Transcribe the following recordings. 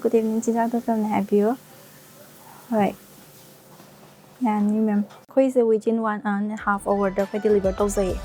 good evening, lamjingbatomtv happy you. Right. Yeah, ma'am. Within 1.5 hours, we deliver to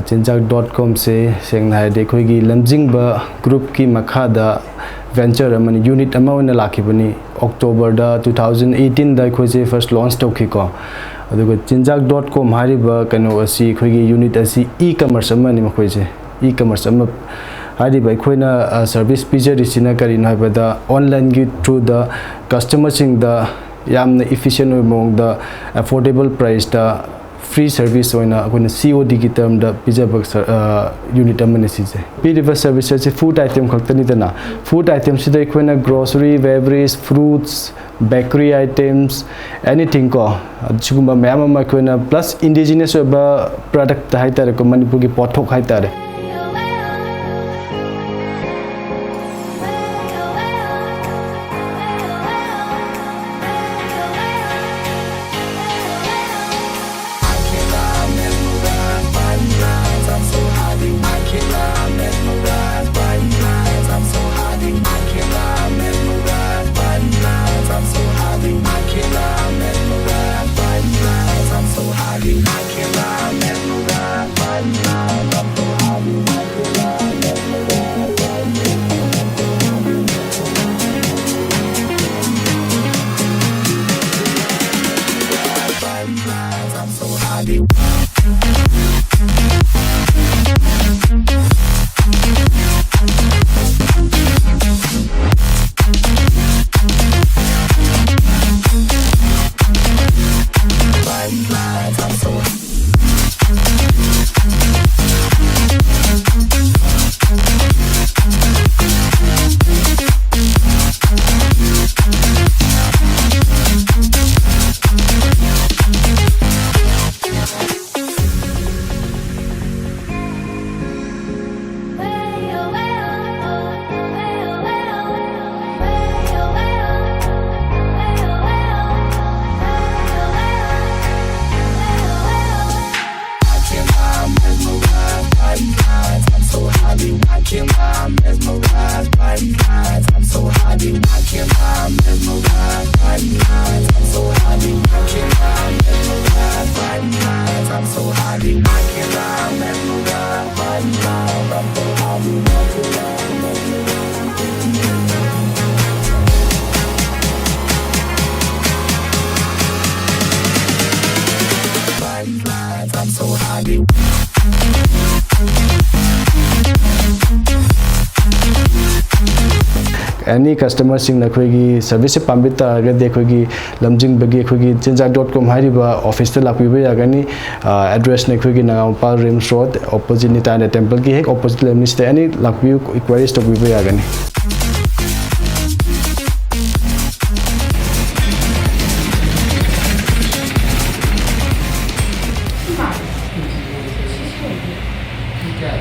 chinjak.com से सेंगना है देखो कि लमजिंगबा group की मखादा वेंचर अमन unit अमा ओना लाखिबनी अक्टोबर दा 2018 दा खोजे फर्स्ट लॉन्च तौखिको अदुगो chinjak.com हारिबा कनो असि खोगी यूनिट असि ई कॉमर्स अमनि मखोइजे ई कॉमर्स अम हारिबा खोइना सर्विस पिजर इसिना करिन हाइबदा ऑनलाइन की थ्रू द कस्टमर सिंग द यामना इफिशिएंट मोंग द अफोर्डेबल प्राइस दा free service oina akona COD ki term da pijabak unit amane sije piriba services se food item khaktani dana food items sida akona grocery beverage fruits bakery items anything ko chuguma mayam ma akona plus indigenous product ta haitare ko Manipur ki pothok haitare any customer sing na khoigi service pambita ga dekhogi lamjing bagi khogi chinjak.com hariba office te lakpiba yagani address na khogi nagampal rim road opposite ni tane temple ki hek opposite lemni ste any lakpi inquiries to biba yagani Yang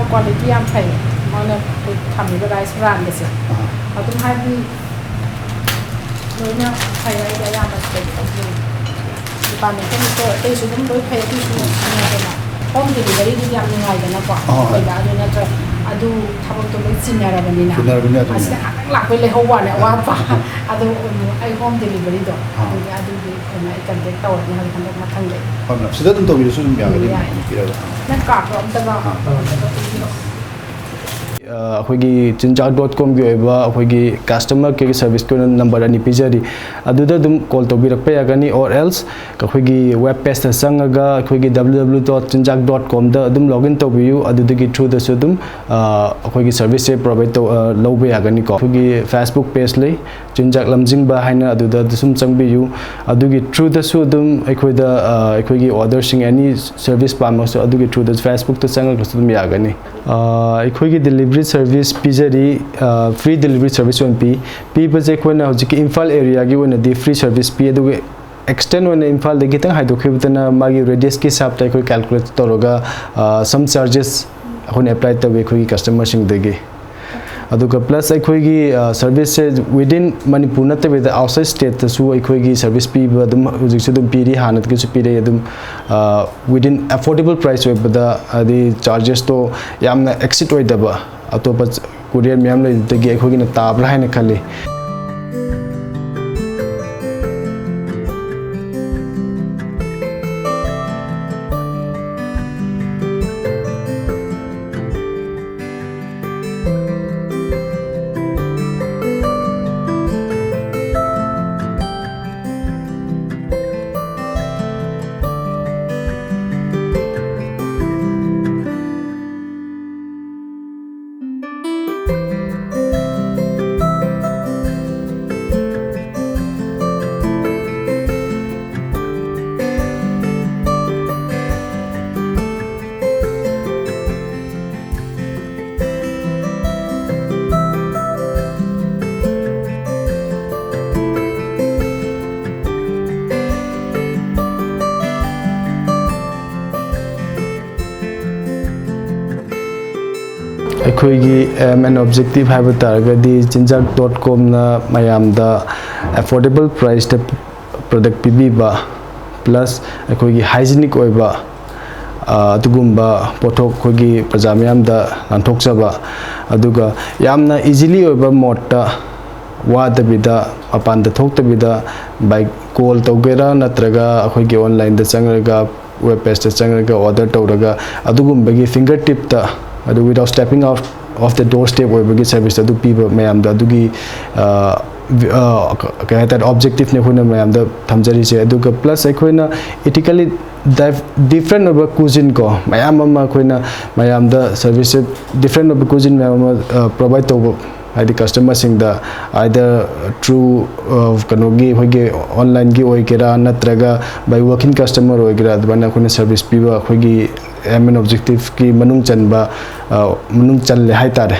quality yang phải mana thầm cái rice brand cái gì, họ cũng hay đi đối nhau phải cái yang mà phải cái gì, thì bạn mình cái cái số cũng đối phải cái số như thế nào, hôm thì cái đi yang như ngày cái nó quả, phải đã như nó cho, adu thầm tôi mới xin nhà ra bên này nào, à sẽ lạc với lấy hoa quả này hoa quả, adu ai home delivery đó, adu đi này cần cái tàu này hay cần cái thằng đấy. Hôm nào sẽ rất tôi biết số lượng cái gì đó. Nên cả rồi ông ta vào. अखोगी chinchak.com की ओइबा अखोगी customer के service को number अनि पिजरी अदुदा दुम call तो बिरक पे यागनी और else अखोगी web page ता संगगा अखोगी www.chinchak.com दा दुम लॉगिन तो बियु अदुदगी थ्रू द सो दुम अखोगी सर्विस से प्रोवाइड तो लौबे यागनी को अखोगी फेसबुक पेज ले chinchak lamjingba हाइना अदुदा दुसुम चंगबियु अदुगी थ्रू द सो दुम अखोइदा अखोगी ऑर्डर सिंग एनी सर्विस पामसो अदुगी थ्रू द फेसबुक तो संगगा दुम यागनी अखोगी डिलीवरी सर्विस पिजरी फ्री डिलीवरी सर्विस वन पी बजे कोना हजिक इम्फाल एरिया की वन दी फ्री सर्विस पी अदुगे एक्सटेंड वन इम्फाल दे गितंग हाइदोखिबतना मागी रेडियस की हिसाब तै कोई कैलकुलेट तोरगा सम चार्जेस अखोन अप्लाई तवे कोई कस्टमर सिंग देगे अदुगा प्लस अखोगी सर्विस से विदिन मणिपुर नतबे द आउटसाइड स्टेट तसु अखोगी सर्विस पी बदम हजिक से दुम पीरी हानत के पीरे दुम विदिन अफोर्डेबल प्राइस वे बदा अदि चार्जेस तो यामना एक्सिट ओइदबा अतोप कुरियर मैम लेगी अखोगी न ताबला है न खले अखोगी एम एन ऑब्जेक्टिव है तारगदी chinchak.com ना मयामदा अफोर्डेबल प्राइस द प्रोडक्ट पीबीबा प्लस अखोगी हाइजीनिक ओइबा अदुगुम्बा पोथोक खोगी प्रजा मयामदा लांथोकजबा अदुगा यामना इजीली ओइबा मोडता वादबिदा अपान द थोकतबिदा बाय कॉल तौगेरा नत्रगा अखोगी ऑनलाइन द चंगरगा वेब पेज द चंगरगा ऑर्डर तौरगा अदुगुम्बगी फिंगर टिप ता without stepping out of the doorstep or service adu piba mayam da adugi ka hata objective ne khona mayam da thamjari se aduga plus ekhoina ethically different of cuisine ko mayam ma khoina mayam da service different of cuisine mayam provide to the customer sing da either through kanogi hoige online gi oigera natraga by working customer oigera adbana khona service piba hoigi main objective ki manung chanba manung chanle hai tare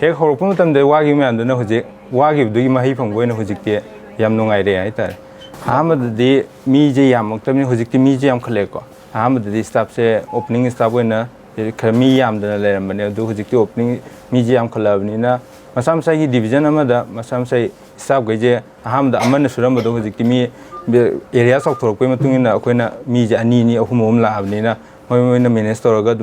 हेक हरप मतमदे वागी मैमदना हुजिक वागिबदुगी मही फंगोयना हुजिकते याम नुंगाइरे हाइतारे अहमददि मीजे यामक्तमनि हुजिकते मीजे याम खलेको अहमददि staff से opening staff ओइना खर मी यामदना लेरमने अदु हुजिकते opening Mize याम खलाबनिना मसामसागी division अमदा मसामसाई staff गइजे Ahmad अमन सुरमबदो हुजिकते मी area सौथोरकपै मतुंगिना अखोइना Mize अनि नि अहुम ओम लाबनिना Moina manage तौरगा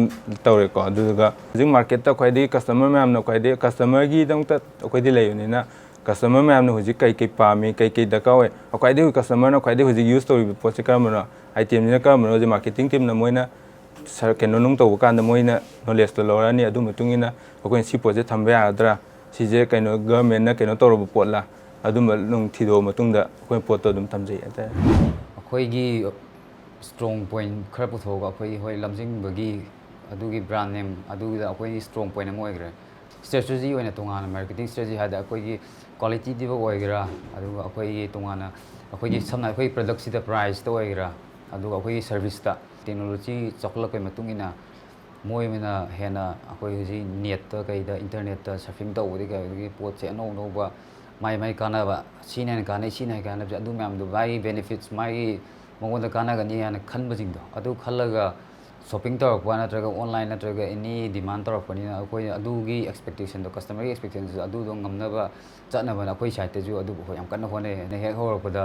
तौरेको अदुगा जिंग market ता खैदि customer ma'am न खैदि customer गी दंग ता खैदि लेयोनिना कस्टमर मैम न हुजि कै कै पामी कै कै दका ओय खैदि कस्टमर न खैदि हुजि यूज तौरि पोसे करमना आइटम कम मार्केटिंग टीम मोना कनो नुंग तब कान मोना नॉलेज तो लौरानी अखोन सी पोजे थम्बे याद्रा सीजे कनो गवर्नमेंट कनो तौरब पोटला थीदो अखोन पोट थमजे अखोगी स्ट्रॉन्ग पॉइंट खर पुथोग अखोई होय लमजिंगबगी अदुगी ब्रांड नेम अदुगी अखोई स्ट्रॉन्ग पॉइंट अम ओइग्रे स्ट्रेटजी ओइना तोंगाना मार्केटिंग स्ट्रेटजी हादा अखोगी क्वालिटी दिबो ओइग्रा अदुगा अखोई तोंगाना अखोगी समना अखोई प्रोडक्ट सिदा प्राइस तो ओइग्रा अदुगा अखोई सर्विस ता टेक्नोलॉजी चौखलक मतुंगिना मोय मेना हेना अखोई हुजी नेट ता कइदा इंटरनेट ता सर्फिंग तौबदि कइदगी पोट से अनौ नौबा माई कानाबा सीने काना अदु मैम दु बाई बेनिफिट्स माई मंगोंदा कानागनी हाना खनबजिंगदो अदु खल्लगा शॉपिंग तौरपा नत्रगा ऑनलाइन नत्रगा एनी डिमांड तौरपनिना अखोई अदुगी एक्सपेक्टेशन दो कस्टमर की एक्सपेक्टेशन अदु दो ngamnaba चटनबना अखोई साइड तेजु अदु हो याम कन्ना होने ने हेक होरपदा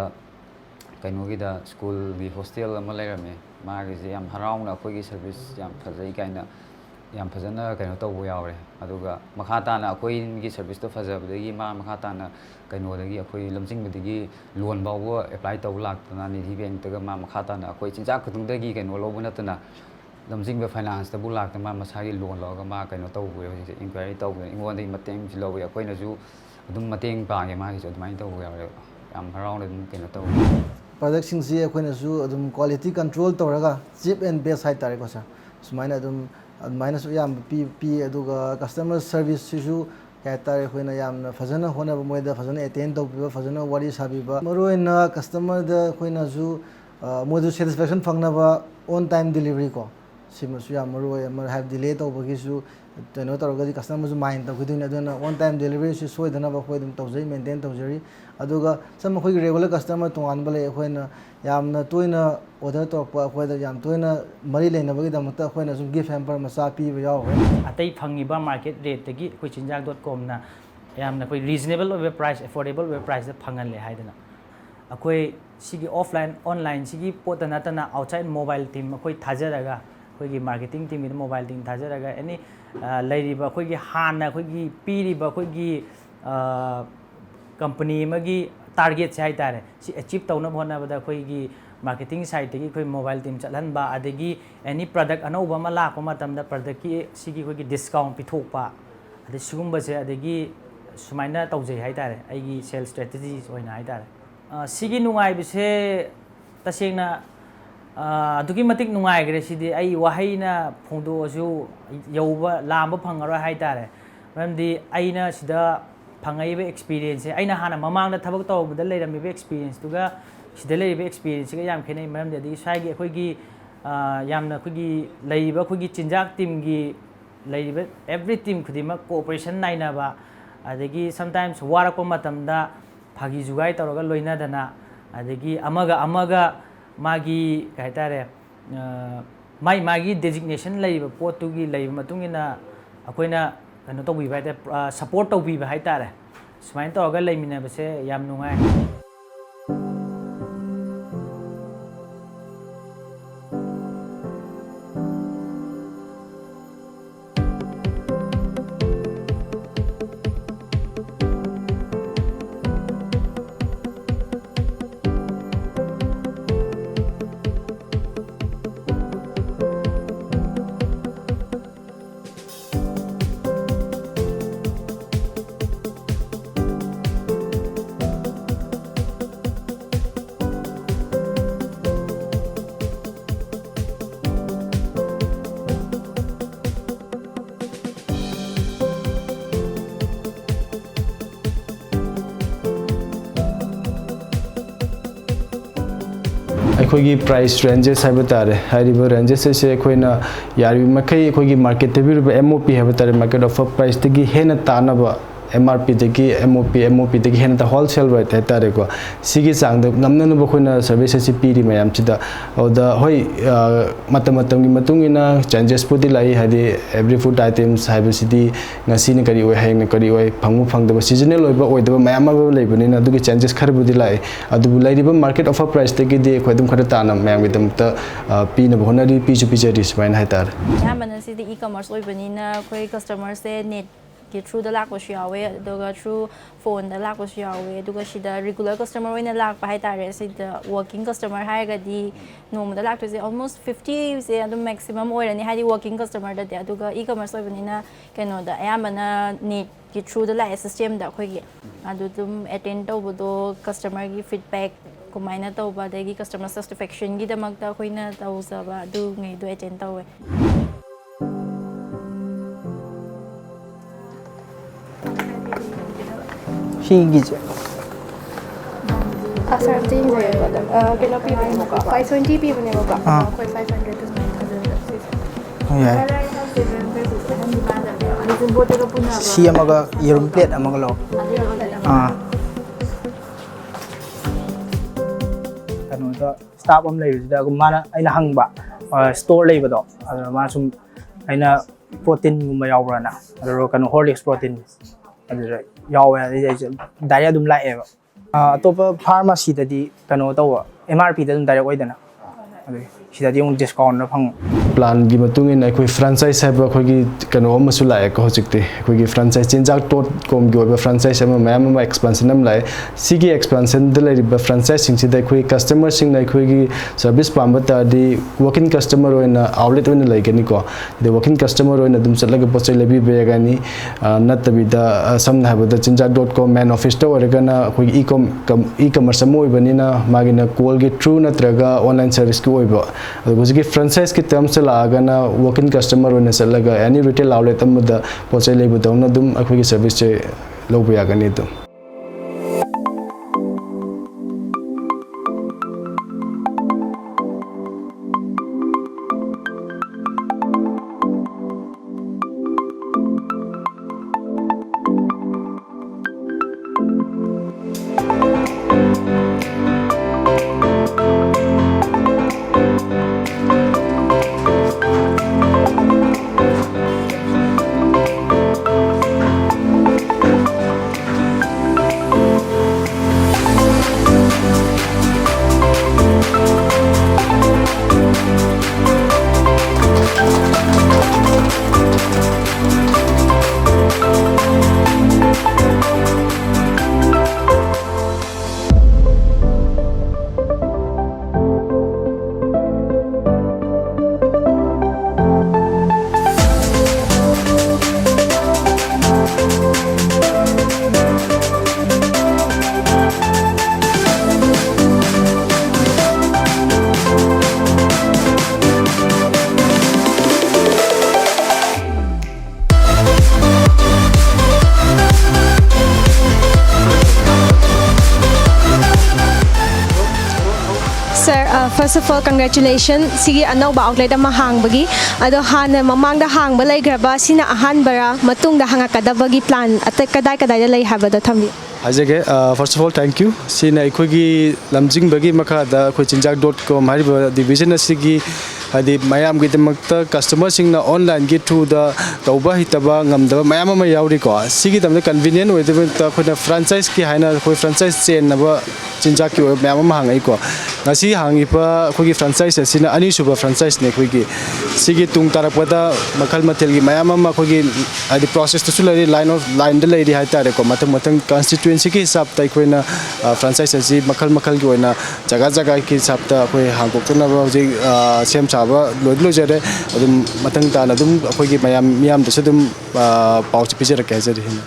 कइनोगिदा स्कूल गी हॉस्टल अमा लेरमे मागिजे याम हराउना अखोई सर्विस याम फजै काइना याम फजना कइनो तौबो यावरे अदुगा मखा ताना अखोई गी सर्विस तो फजबदगी मखा ताना कइनोदगी अखोई लमजिंगबदगी लोन बावो अप्लाई तौ लाक्तना निधि बैंक तगा मखा ताना अखोई चिंजा खतुंगदगी कइनो लोबो नतना लमजिंग फाइनेंस तबु लाक्तना मसागी लोन लौगा कइनो तौबो होजे इंक्वायरी तौबो इंगोंदगी मतेंग जिलौबो अखोइनजु अदुम मतेंग पागे मागिसु अदुमाइन तौबो यावरे याम हराउना अदुम कइनो तौबो प्रोडक्ट सिंगसी अखोइनसु अदुम क्वालिटी कंट्रोल तौरगा चीप एंड बेस्ट हाइ तारे कोसा सुमाइना अदुम अदुमाइनसु याम पी अदुगा कस्टमर सर्विस सिसु क्या तारे अखोइना यामना फजना होनबा मोइदा फजना अटेंड तौबिबा फजना वारी साबिबा मरोइना कस्टमर द अखोइनसु मोइदु सैटिस्फैक्शन फंगनबा ऑन टाइम डिलीवरी को सिमसु याम मरोइ अमर हैव डिले तौबगिसु तेनो तौरगदि कस्टमर माइंड तौगिदिन अदुना ऑन टाइम डिलीवरी सि सोइदनबा अखोइदुम तौजै मेंटेन तौजरी अदुगा सम अखोइ रेगुलर कस्टमर तोंगानबा ले अखोइना यामना तोइना ऑर्डर तौरपा अखोइदा याम तोइना मरी लेनबगिदमता अखोइना सु गिफ्ट हैम्पर मचा पीबा यावरे अतै फंगिबा मार्केट रेट तगी अखोइ चिंजाक.com ना यामना अखोइ रीजनेबल ओबे प्राइस अफोर्डेबल ओबे प्राइस दा फंगनले हाइदना अखोइ सिगी ऑफलाइन ऑनलाइन सिगी पोत नतना आउटसाइड मोबाइल टीम अखोइ थाजरगा अखोइ मार्केटिंग टीम मोबाइल टीम थाजरगा एनी लैरिबा अखोइ हाना अखोइ पीरिबा अखोइ कंपनी मगी टारगेट से हाइतारे सी अचीव तौना होनाबदा अखोइ मार्केटिंग साइड तगी अखोइ मोबाइल टीम चलहनबा अदगी एनी प्रोडक्ट अनौबा मा लाको मतमदा प्रोडक्ट की सिगी अखोइ डिस्काउंट पिथोकपा अदे सिगुंबसे अदगी सुमाइना तौजै हाइतारे आइगी सेल स्ट्रेटजी होइना हाइतारे सिगी नुंगाइबसे तसेंगना अदुगी मतिक नुंगाइग्रे सिदी आई वाहैना फोंदोसु यौबा लांबा फंगरो हाइतारे मरमदि आइना सिदा फंगाइबे एक्सपीरियंस है आइना हाना ममांगदा थबक तौबदा लेरमिबे एक्सपीरियंस तुगा सिदा लेरिबे एक्सपीरियंस गा याम खेनै मरमदि अदि साइगी अखोइगी यामना अखोइगी लेरिबा अखोइगी चिंजाक टीम गी लेरिबे एवरी टीम खुदिमा कोऑपरेशन नाइनाबा अदगी समटाइम्स वारको मतमदा फागी जुगाई तौरगा लोइनादना अदगी अमगा मागी कहतारे मागी डेजिग्नेशन लेरिबा पोतुगी लेरिबा मतुंगिना अखोइना कनो तौबिबा हाइते सपोर्ट तौबिबा हाइतारे सुमाइन तौरगा लेमिनाबसे याम नुंगाइ अखोगी प्राइस रेंजेस है तारे हाइरिबो रेंजेस से अखोइना यारि मखै अखोगी मार्केट तबिरबो एमओपी है तारे मार्केट ऑफर प्राइस तगी हेना तानबा एमआरपी तगी एमओपी तगी हेना होलसेल रेट है तारे को सिगी चांग नमनन बखोइना सर्विस से पीरी मयाम चिदा ओदा होय मतम की मतुंगिना चेंजेस पुदी लाई हादि एवरी फूड आइटम्स हाइबसिदी ngasi ni kari oi haing kari oi phangmu phangdaba seasonal oiba oidaba mayam ma leibani na adugi changes khar budi lai adu lairiba market offer price te gi de khoidum khara tana mayam gidam ta pi na bhonari pi chu pi jari smain hai tar ya mana si e-commerce oibani na koi customer se net ꯒꯤ ꯊ꯭ꯔꯨꯗ ꯂꯥꯛꯄꯁꯨ ꯌꯥꯎꯋꯦ ꯑꯗꯨꯒ through ꯐꯣꯟꯗ ꯂꯥꯛꯄꯁꯨ ꯌꯥꯎꯋꯦ ꯑꯗꯨꯒ ꯁꯤꯗ ꯔꯤꯒꯨꯂꯔ ꯀꯁꯇꯃꯔ ꯑꯣꯏꯅ ꯂꯥꯛꯄ ꯍꯥꯏꯇꯥꯔꯦ ꯁꯤꯗ ꯋꯥꯔꯀꯤꯡ ꯀꯁꯇꯃꯔ ꯍꯥꯏꯔꯒꯗꯤ ꯅꯣꯡꯃꯗ ꯂꯥꯛꯇꯣꯏꯁꯦ ꯑꯣꯜꯃꯣꯁ 50ꯁꯦ ꯑꯗꯨꯝ ꯃꯦꯛꯁꯤꯃꯝ ꯑꯣꯏꯔꯅꯤ ꯍꯥꯏꯗꯤ ꯋꯥꯔꯀꯤꯡ ꯀꯁꯇꯃꯔꯗꯗꯤ ꯑꯗꯨꯒ ꯏ ꯀꯃꯔꯁ ꯑꯣꯏꯕꯅꯤꯅ ꯀꯩꯅꯣꯗ ꯑꯌꯥꯝꯕꯅ ꯅꯦꯠꯀꯤ ꯊ꯭ꯔꯨꯗ ꯂꯥꯛꯑꯦ ꯁꯤꯁꯇꯦꯝꯗ ꯑꯩꯈꯣꯏꯒꯤ ꯑꯗꯨ ꯑꯗꯨꯝ ꯑꯦꯇꯦꯟ ꯇꯧꯕꯗꯣ ꯀꯁꯇꯃꯔꯒꯤ ꯐꯤꯗꯕꯦꯛ ꯀꯃꯥꯏꯅ ꯇꯧꯕ ꯑꯗꯒꯤ ꯀꯁꯇꯃꯔ ꯁꯦꯇꯤꯁꯐꯦꯛꯁꯟꯒꯤꯗꯃꯛꯇ ꯑꯩꯈꯣꯏꯅ ꯇꯧꯖꯕ ꯑꯗꯨꯉꯩꯗꯣ ꯑꯦꯇꯦꯟ ꯇꯧꯋꯦ ꯁꯤꯒꯤꯁꯦ ꯁꯥꯔ ꯑꯝꯇ ꯌꯦꯡꯖꯒꯦꯀꯣ ꯀꯩꯅꯣ ꯄꯤꯕꯅꯦꯕꯀꯣ 520 ꯄꯤꯕꯅꯦꯕꯀꯣ ꯑꯩꯈꯣꯏ 500 ꯑꯗꯨꯃꯥꯏꯅ ꯊꯥꯖꯔꯒ ꯌꯥꯏ ꯁꯤ ꯑꯃꯒ ꯌꯦꯔꯨꯝ ꯄ꯭ꯂꯦꯠ ꯑꯃꯒ ꯂꯧ ꯀꯩꯅꯣꯗ ꯁ꯭ꯇꯥꯐ ꯑꯃ ꯂꯩꯕꯁꯤꯗ ꯃꯥꯅ ꯑꯩꯅ ꯍꯪꯕ ꯁ꯭ꯇꯣꯔ ꯂꯩꯕꯗꯣ ꯑꯗꯨꯗ ꯃꯥ ꯁꯨꯝ ꯑꯩꯅ ꯄ꯭ꯔꯣꯇꯤꯟꯒꯨꯝꯕ ꯌꯥꯎꯕ꯭ꯔꯥꯅ ꯑꯗꯨꯒ ꯀꯩꯅꯣ ꯍꯣꯔꯂꯤꯛꯁ ꯄ꯭ꯔꯣꯇꯤꯟ ꯑꯗꯨꯗ ꯌꯥꯎꯋꯦ ꯑꯗꯩꯗꯤ ꯑꯩꯁꯦ ꯗꯥꯏꯔꯦꯛ ꯑꯗꯨꯝ ꯂꯥꯛꯑꯦꯕ ꯑꯇꯣꯞꯄ ꯐꯥꯔꯃꯥꯁꯤꯗꯗꯤ ꯀꯩꯅꯣ ꯇꯧꯕ MRPꯗ ꯑꯗꯨꯝ ꯗꯥꯏꯔꯦꯛ ꯑꯣꯏꯗꯅ ꯑꯗꯨꯒꯤ ꯁꯤꯗꯗꯤ ꯑꯃꯨꯛ ꯗꯤꯁꯀꯥꯎꯟꯗ ꯐꯪꯕ ꯄ꯭ꯂꯥꯟꯒꯤ ꯃꯇꯨꯡ ꯏꯟꯅ ꯑꯩꯈꯣꯏ ꯐ꯭ꯔꯥꯟꯆꯥꯏꯁ ꯍꯥꯏꯕ ꯑꯩꯈꯣꯏꯒꯤ ꯀꯩꯅꯣ ꯑꯃꯁꯨ ꯂꯥꯛꯑꯦꯀꯣ ꯍꯧꯖꯤꯛꯇꯤ ꯑꯩꯈꯣꯏꯒꯤ ꯐ꯭ꯔꯥꯟꯆꯥꯏꯁ ꯆꯤꯟꯖꯥꯛ.comꯒꯤ ꯑꯣꯏꯕ ꯐ꯭ꯔꯥꯟꯆꯥꯏꯁ ꯑꯃ ꯃꯌꯥꯝ ꯑꯃ ꯑꯦꯛꯁꯄꯥꯟꯁꯟ ꯑꯃ ꯂꯥꯛꯑꯦ ꯁꯤꯒꯤ ꯑꯦꯛꯁꯄꯥꯟꯁꯟꯗ ꯂꯩꯔꯤꯕ ꯐ꯭ꯔꯥꯟꯆꯥꯏꯁꯁꯤꯡꯁꯤꯗ ꯑꯩꯈꯣꯏ ꯀꯁꯇꯃꯔꯁꯤꯡꯅ ꯑꯩꯈꯣꯏꯒꯤ ꯁꯔꯚꯤꯁ ꯄꯥꯝꯕ ꯇꯥꯔꯗꯤ ꯋꯥꯛ ꯏꯟ ꯀꯁꯇꯃꯔ ꯑꯣꯏꯅ ꯑꯥꯎꯠꯂꯦꯠ ꯑꯣꯏꯅ ꯂꯩꯒꯅꯤꯀꯣ ꯑꯗꯩ ꯋꯥꯛ ꯏꯟ ꯀꯁꯇꯃꯔ ꯑꯣꯏꯅ ꯑꯗꯨꯝ ꯆꯠꯂꯒ ꯄꯣꯠ ꯆꯩ ꯂꯩꯕꯤꯕ ꯌꯥꯒꯅꯤ ꯅꯠꯇꯕꯤꯗ ꯁꯝꯅ ꯍꯥꯏꯔꯕꯗ ꯆꯤꯟꯖꯥꯛ.com ꯃꯦꯟ ꯑꯣꯐꯤꯁꯇ ꯑꯣꯏꯔꯒꯅ ꯑꯩꯈꯣꯏꯒꯤ ꯏ ꯀꯃꯔꯁ ꯑꯃ ꯑꯣꯏꯕꯅꯤꯅ ꯃꯥꯒꯤꯅ ꯀꯣꯜꯒꯤ ꯊ꯭ꯔꯨ ꯅꯠꯇ꯭ꯔꯒ ꯑꯣꯟꯂꯥꯏꯟ ꯁꯔꯚꯤꯁꯀꯤ ꯑꯣꯏꯕ ꯑꯗꯨꯒ ꯍꯧꯖꯤꯛꯀꯤ ꯐ꯭ꯔꯥꯟꯆꯥꯏꯁꯀꯤ ꯇꯔꯝꯁꯇ ꯂꯥꯛꯑꯒꯅ ꯋꯥꯛ ꯏꯟ ꯀꯁꯇꯃꯔ ꯑꯣꯏꯅ ꯆꯠꯂꯒ ꯑꯦꯅꯤ ꯔꯤꯇꯦꯜ ꯑꯥꯎꯠꯂꯦꯠ ꯑꯃꯗ ꯄꯣꯠ ꯆꯩ ꯂꯩꯕꯗꯧꯅ ꯑꯗꯨꯝ ꯑꯩꯈꯣꯏꯒꯤ ꯁꯔꯚꯤꯁꯁꯦ ꯂꯧꯕ ꯌꯥꯒꯅꯤ ꯑꯗꯨꯝ First of all, congratulations. Sigi anauba outlet ama hangbagi. Ado hana mamangda hangba laigraba sina ahanbara matungda hangakadabagi plan atai kadai da lai habada thambi. Hajage, first of all, thank you. Sina aikogi lamjingbagi makada akhoi chinjak.com hariba division asigi hadi mayam gi demakta customer singna online gi through the tauba hitaba ngamdaba mayam ama yauri ko sigi damna convenient oi debakta akhona franchise ki haina akhoi franchise chain naba chinjak ki mayam ama hangai ko ngasi hangipa akhoi franchise asina ani suba franchise ne akhoi gi sigi tung tarakpada makhal mathel gi mayam ama akhoi gi hadi process to sulari line da lady hai tare ko matang constituency ki hisab ta akhoi na franchise asi makhal gi oina jaga ki hisab ta akhoi hangokna ba hoji sem लोजरे अदम मतंग ताना अदम अखोगी मयाम दस अदम pouch पिजर के जरी हिन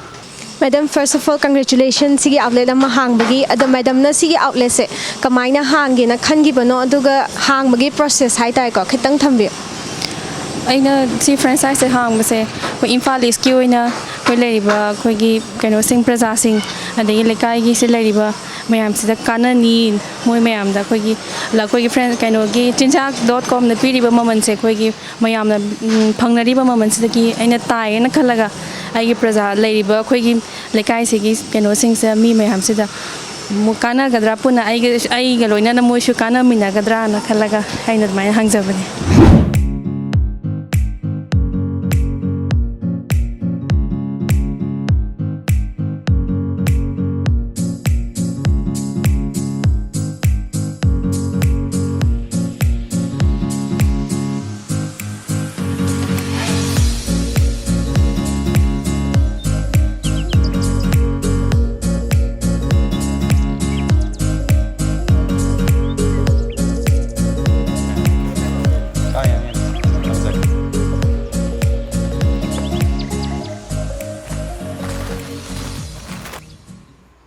Madam, first of all, congratulations. Sigi outlet ama hangbagi. Ado madam na sigi outlet se kamaina hangi na khangi bano aduga hangbagi process hai tai ko khitang thambi. Aina si franchise se hangbase ko Imphal East ki oina ko leriba ko gi kaino sing praja sing adagi lekai gi se leriba mayam sida kanani moi mayam da ko gi la ko gi friend kaino gi chinjak.com na piriba maman se ko gi mayam na phangnariba maman sida ki aina tai na khalaga ai gi praja leriba ko gi lekai se gi kaino sing se mi mayam sida mukana gadra puna ai ga loina na moi shu kana mina gadra na khalaga aina mai hangjabani.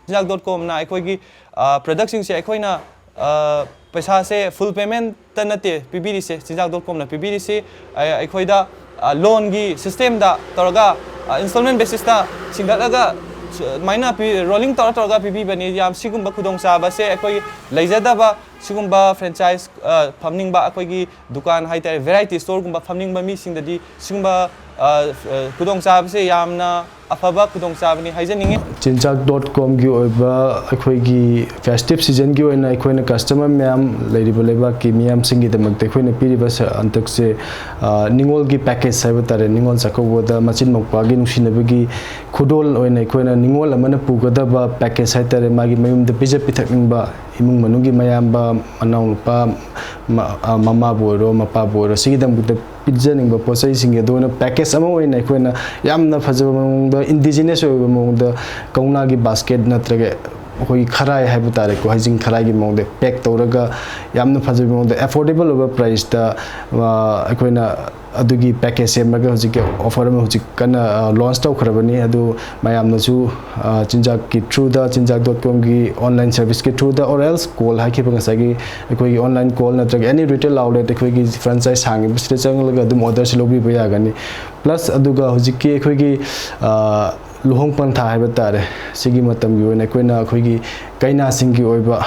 chinjak.com na akhoi gi product sing se akhoi na paisa se full payment tanate pbd se chinjak.com na pbd se akhoi da loan gi system da toraga installment basis ta singdalaga maina rolling toraga pb bani yam sigumba khudong sa ba se akhoi leijada ba sigumba franchise famning ba akhoi gi dukan haitare variety store gumba famning ba mi singdadi sigumba khudong sa ba se yamna afaba khudong sa bani haijaninge chinjak.com gi oiba akhoi gi festive season gi oina akhoi na customer myam leiriba leba ki myam singi damak te akhoi na piriba antak se ningol gi package saiba tare ningol sakobo da machin mokpa gi nusina gi khudol oina akhoi na ningol amana pugada ba package sai tare magi mayum da pija pithakning ba imung manungi mayam ba manau pa mama boro mapa boro sigi dam da pizza ning ba posai singe do na package ama oina akhoi na yamna fajaba mong da indigenous oiba mong da kauna gi basket natraga koi kharai haibu tare ko hajing kharai gi mong de pack toraga yamna fajaba mong da affordable over price da akhoi na adugi package semaga hojik offer ma hojik kana launch taw kharabani adu mayam na chu chinjak ki through da chinjak.com gi online service ki through da or else call ha ki banga sagi koi online call na track any retail outlet koi gi franchise hangi bisre changlaga dum order se lobi ba gani plus aduga hojik ki koi gi luhong pantha haiba tare sigi matam gi oina koina koi gi kaina singi oiba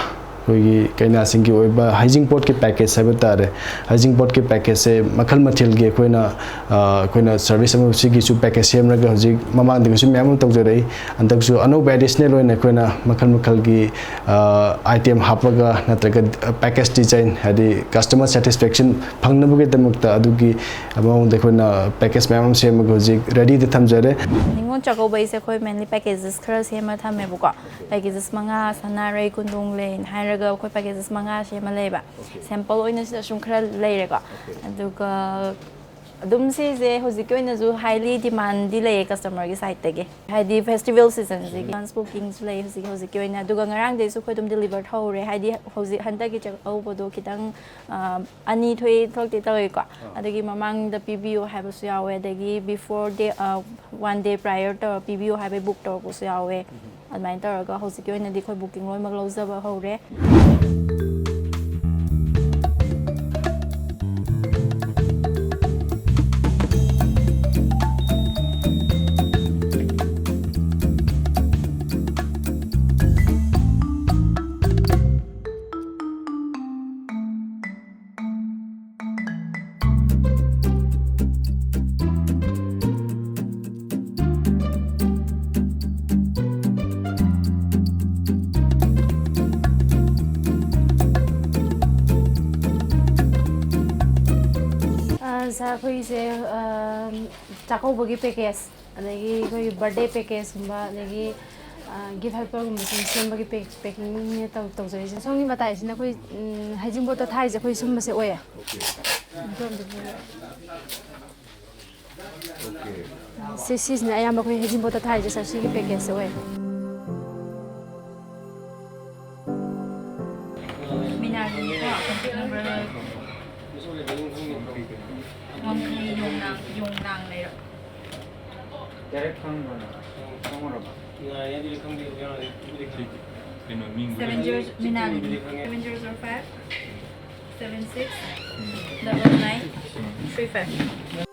koigi kaina singi oiba hygiene pot ke package haiba tare hygiene pot ke package se makhal mathil ge koina service am sigi su package sem raga hoji mamang de su myam tawjarai antak su ano additional oina koina makhal gi item hapaga natraga package design hadi customer satisfaction phangnabu ge tamakta adugi among de koina package myam sem ga hoji ready de thamjare ningon chakobai se khoi mainly packages khara sema thame buka packages manga sanarai kundung len hairaga khoi packages manga sema leba sample oina sida sum khara leirega aduga adum se je hojik oina ju highly demand di lei customer gi side tege haidi festival season ji dance bookings lei hojik oina aduga ngarang de su khoi dum deliver thore haidi hojik handa gi chak au bodo kitang ani thoi thok te tawi ko adagi mamang da pbu have su yawe adagi before day 1 day prior to pbu have book to ko su yawe admain taraga hojik oina di khoi booking loi mag lozaba hore ꯑꯩꯈꯣꯏꯁꯦ ꯆꯥꯛꯀꯧꯕꯒꯤ package ꯑꯗꯒꯤ ꯑꯩꯈꯣꯏꯒꯤ birthday ꯄꯦꯀꯦꯖꯀꯨꯝꯕ ꯑꯗꯒꯤ ꯒꯤꯐ ꯍꯦꯜꯄꯔꯒꯨꯝꯕꯁꯤꯡ ꯁꯦꯝꯕꯒꯤ ꯄꯦꯀꯤꯡꯅꯦ ꯇꯧꯖꯔꯤꯁꯦ ꯁꯣꯝꯒꯤ ꯃꯇꯥꯏꯁꯤꯅ ꯑꯩꯈꯣꯏ ꯍꯩꯖꯤꯡꯄꯣꯠꯇ ꯊꯥꯔꯤꯁꯦ ꯑꯩꯈꯣꯏ ꯁꯨꯝꯕꯁꯦ ꯑꯣꯏꯌꯦ ꯁꯤꯁꯤꯅ ꯑꯌꯥꯝꯕ ꯑꯩꯈꯣꯏ ꯍꯩꯖꯤꯡꯄꯣꯠꯇ ꯊꯥꯔꯤꯁꯦ ꯁꯥꯔ ꯁꯤꯒꯤ ꯄꯦꯀꯦꯖꯁꯦ ꯑꯣꯏꯌꯦ 용랑 내려. Direct khangona. Khangoraba. 야야들이 강비 우리랑 이렇게 그는 민구. 70 미나리. 7005 76 99 35.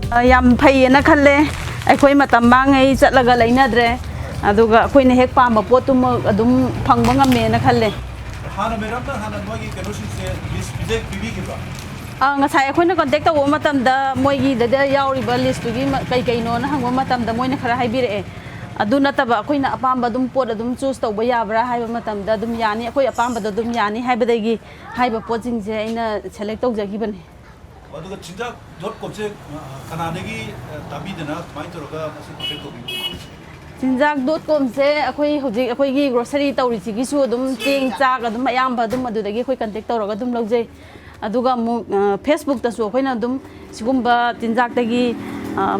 ꯌꯥꯝ ꯐꯩꯌꯦꯅ ꯈꯜꯂꯦ ꯑꯩꯈꯣꯏ ꯃꯇꯝ ꯃꯥꯡꯉꯩ ꯆꯠꯂꯒ ꯂꯩꯅꯗ꯭ꯔꯦ ꯑꯗꯨꯒ ꯑꯩꯈꯣꯏꯅ ꯍꯦꯛ ꯄꯥꯝꯕ ꯄꯣꯠꯇꯨꯃꯛ ꯑꯗꯨꯝ ꯐꯪꯕ ꯉꯝꯃꯦꯅ ꯈꯜꯂꯦ ꯍꯥꯟꯅ ꯃꯦꯗꯥꯝꯅ ꯍꯥꯟꯅ ꯃꯣꯏꯒꯤ ꯀꯩꯅꯣꯁꯤꯡꯁꯦ ꯂꯤꯁ ꯄꯤꯕꯤꯈꯤꯕ꯭ꯔꯥ ꯉꯁꯥꯏ ꯑꯩꯈꯣꯏꯅ ꯀꯟꯇꯦꯛ ꯇꯧꯕ ꯃꯇꯝꯗ ꯃꯣꯏꯒꯤꯗ ꯌꯥꯎꯔꯤꯕ ꯂꯤꯁꯇꯨꯒꯤ ꯀꯩ ꯀꯩꯅꯣꯅ ꯍꯪꯕ ꯃꯇꯝꯗ ꯃꯣꯏꯅ ꯈꯔ ꯍꯥꯏꯕꯤꯔꯛꯑꯦ ꯑꯗꯨ ꯅꯠꯇꯕ ꯑꯩꯈꯣꯏꯅ ꯑꯄꯥꯝꯕ ꯑꯗꯨꯝ ꯄꯣꯠ ꯑꯗꯨꯝ ꯆꯨꯁ ꯇꯧꯕ ꯌꯥꯕ꯭ꯔꯥ ꯍꯥꯏꯕ ꯃꯇꯝꯗ ꯑꯗꯨꯝ ꯌꯥꯅꯤ ꯑꯩꯈꯣꯏ ꯑꯄꯥꯝꯕꯗꯣ ꯑꯗꯨꯝ ꯌꯥꯅꯤ ꯍꯥꯏꯕꯗꯒꯤ ꯍꯥꯏꯕ ꯄꯣꯠꯁꯤꯡꯁꯦ ꯑꯩꯅ ꯁꯦꯂꯦꯛ ꯇꯧꯖꯈꯤꯕꯅꯤ ꯑꯗꯨꯒ ꯆꯤꯟꯖꯥꯛ.comꯁꯦ ꯀꯅꯥꯗꯒꯤ ꯇꯥꯕꯤꯗꯅ ꯀꯃꯥꯏꯅ ꯇꯧꯔꯒ ꯃꯁꯤ ꯀꯟꯇꯦꯛ ꯇꯧꯕꯤꯕꯅꯣ ꯆꯤꯟꯖꯥꯛ.comꯁꯦ ꯑꯩꯈꯣꯏ ꯍꯧꯖꯤꯛ ꯑꯩꯈꯣꯏꯒꯤ ꯒ꯭ꯔꯣꯁꯔꯤ ꯇꯧꯔꯤꯁꯤꯒꯤꯁꯨ ꯑꯗꯨꯝ ꯆꯦꯡ ꯆꯥꯛ ꯑꯗꯨꯝ ꯑꯌꯥꯝꯕ ꯑꯗꯨꯝ ꯑꯗꯨꯗꯒꯤ ꯑꯩꯈꯣꯏ ꯀꯟꯇꯦꯛ ꯇꯧꯔꯒ ꯑꯗꯨꯝ ꯂꯧꯖꯩ ꯑꯗꯨꯒ ꯑꯃꯨꯛ ꯐꯦꯁꯕꯨꯛꯇꯁꯨ ꯑꯩꯈꯣꯏꯅ ꯑꯗꯨꯝ ꯁꯤꯒꯨꯝꯕ ꯆꯤꯟꯖꯥꯛꯇꯒꯤ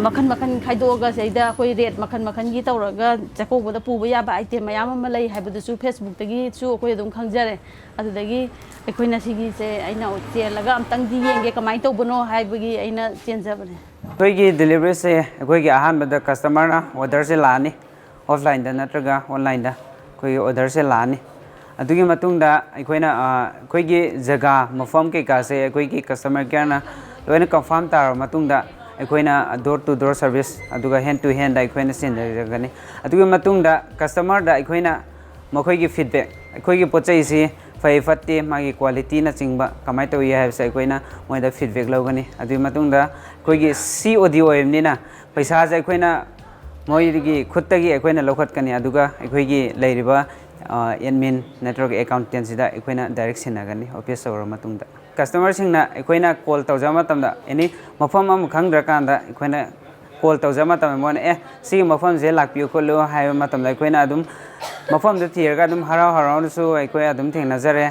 ꯃꯈꯟ ꯃꯈꯟ ꯈꯥꯏꯗꯣꯛꯑꯒ ꯁꯤꯗꯩꯗ ꯑꯩꯈꯣꯏ ꯔꯦꯠ ꯃꯈꯟ ꯃꯈꯟꯒꯤ ꯇꯧꯔꯒ ꯆꯥꯛꯀꯧꯕꯗ ꯄꯨꯕ ꯌꯥꯕ ꯑꯥꯏꯇꯦꯝ ꯃꯌꯥꯝ ꯑꯃ ꯂꯩ ꯍꯥꯏꯕꯗꯨꯁꯨ ꯐꯦꯁꯕꯨꯛꯇꯒꯤꯁꯨ ꯑꯩꯈꯣꯏ ꯑꯗꯨꯝ ꯈꯪꯖꯔꯦ ꯑꯗꯨꯗꯒꯤ ꯑꯩꯈꯣꯏꯅ ꯁꯤꯒꯤꯁꯦ ꯑꯩꯅ ꯆꯦꯜꯂꯒ ꯑꯝꯇꯪꯗꯤ ꯌꯦꯡꯒꯦ ꯀꯃꯥꯏꯅ ꯇꯧꯕꯅꯣ ꯍꯥꯏꯕꯒꯤ ꯑꯩꯅ ꯆꯦꯟꯖꯕꯅꯦ ꯑꯩꯈꯣꯏꯒꯤ ꯗꯦꯂꯤꯚꯔꯤꯁꯦ ꯑꯩꯈꯣꯏꯒꯤ ꯑꯍꯥꯟꯕꯗ ꯀꯁꯇꯃꯔꯅ ꯑꯣꯔꯗꯔꯁꯦ ꯂꯥꯛꯑꯅꯤ ꯑꯣꯐꯂꯥꯏꯟꯗ ꯅꯠꯇ꯭ꯔꯒ ꯑꯣꯟꯂꯥꯏꯟꯗ ꯑꯩꯈꯣꯏꯒꯤ ꯑꯣꯔꯗꯔꯁꯦ ꯂꯥꯛꯑꯅꯤ ꯑꯗꯨꯒꯤ ꯃꯇꯨꯡꯗ ꯑꯩꯈꯣꯏꯅ ꯑꯩꯈꯣꯏꯒꯤ ꯖꯒꯥ ꯃꯐꯝ ꯀꯩꯀꯥꯁꯦ ꯑꯩꯈꯣꯏꯒꯤ ꯀꯁꯇꯃꯔ ꯀꯦꯌꯔꯅ ꯂꯣꯏꯅ ꯀꯟꯐꯥꯔꯝ ꯇꯥꯔꯕ ꯃꯇꯨꯡꯗ ꯑꯩꯈꯣꯏꯅ ꯗꯣꯔ ꯇꯨ ꯗꯣꯔ ꯁꯔꯚꯤꯁ ꯑꯗꯨꯒ ꯍꯦꯟ ꯇꯨ ꯍꯦꯟꯗ ꯑꯩꯈꯣꯏꯅ ꯁꯤꯟꯅꯖꯒꯅꯤ ꯑꯗꯨꯒꯤ ꯃꯇꯨꯡꯗ ꯀꯁꯇꯃꯔꯗ ꯑꯩꯈꯣꯏꯅ ꯃꯈꯣꯏꯒꯤ ꯐꯤꯗꯕꯦꯛ ꯑꯩꯈꯣꯏꯒꯤ ꯄꯣꯠ ꯆꯩꯁꯤ ꯐꯩ ꯐꯠꯇꯦ ꯃꯥꯒꯤ ꯀ꯭ꯋꯥꯂꯤꯇꯤꯅꯆꯤꯡꯕ ꯀꯃꯥꯏꯅ ꯇꯧꯏ ꯍꯥꯏꯕꯁꯦ ꯑꯩꯈꯣꯏꯅ ꯃꯣꯏꯗ ꯐꯤꯗꯕꯦꯛ ꯂꯧꯒꯅꯤ ꯑꯗꯨꯒꯤ ꯃꯇꯨꯡꯗ ꯑꯩꯈꯣꯏꯒꯤ COD ꯑꯣꯏꯕꯅꯤꯅ ꯄꯩꯁꯥꯁꯦ ꯑꯩꯈꯣꯏꯅ ꯃꯣꯏꯒꯤ ꯈꯨꯠꯇꯒꯤ ꯑꯩꯈꯣꯏꯅ ꯂꯧꯈꯠꯀꯅꯤ ꯑꯗꯨꯒ ꯑꯩꯈꯣꯏꯒꯤ ꯂꯩꯔꯤꯕ ꯑꯦꯗꯃꯤꯟ ꯅꯠꯇ꯭ꯔꯒ ꯑꯦꯀꯥꯎꯟꯇꯦꯟꯁꯤꯗ ꯑꯩꯈꯣꯏꯅ ꯗꯥꯏꯔꯦꯛ ꯁꯤꯟꯅꯒꯅꯤ ꯑꯣꯐꯤꯁ ꯇꯧꯔꯕ ꯃꯇꯨꯡꯗ ꯀꯁꯇꯃꯔꯁꯤꯡꯅ ꯑꯩꯈꯣꯏꯅ ꯀꯣꯜ ꯇꯧꯖꯕ ꯃꯇꯝꯗ ꯑꯦꯅꯤ ꯃꯐꯝ ꯑꯃ ꯈꯪꯗ꯭ꯔꯀꯥꯟꯗ ꯑꯩꯈꯣꯏꯅ ꯀꯣꯜ ꯇꯧꯖꯕ ꯃꯇꯝꯗ ꯃꯣꯏꯅ ꯁꯤꯒꯤ ꯃꯐꯝꯁꯦ ꯂꯥꯛꯄꯤꯌꯨ ꯈꯣꯠꯂꯨ ꯍꯥꯏꯕ ꯃꯇꯝꯗ ꯑꯩꯈꯣꯏꯅ ꯑꯗꯨꯝ ꯃꯐꯝꯗ ꯊꯤꯔꯒ ꯑꯗꯨꯝ ꯍꯔꯥꯎ ꯍꯔꯥꯎꯅꯁꯨ ꯑꯩꯈꯣꯏ ꯑꯗꯨꯝ ꯊꯦꯡꯅꯖꯔꯦ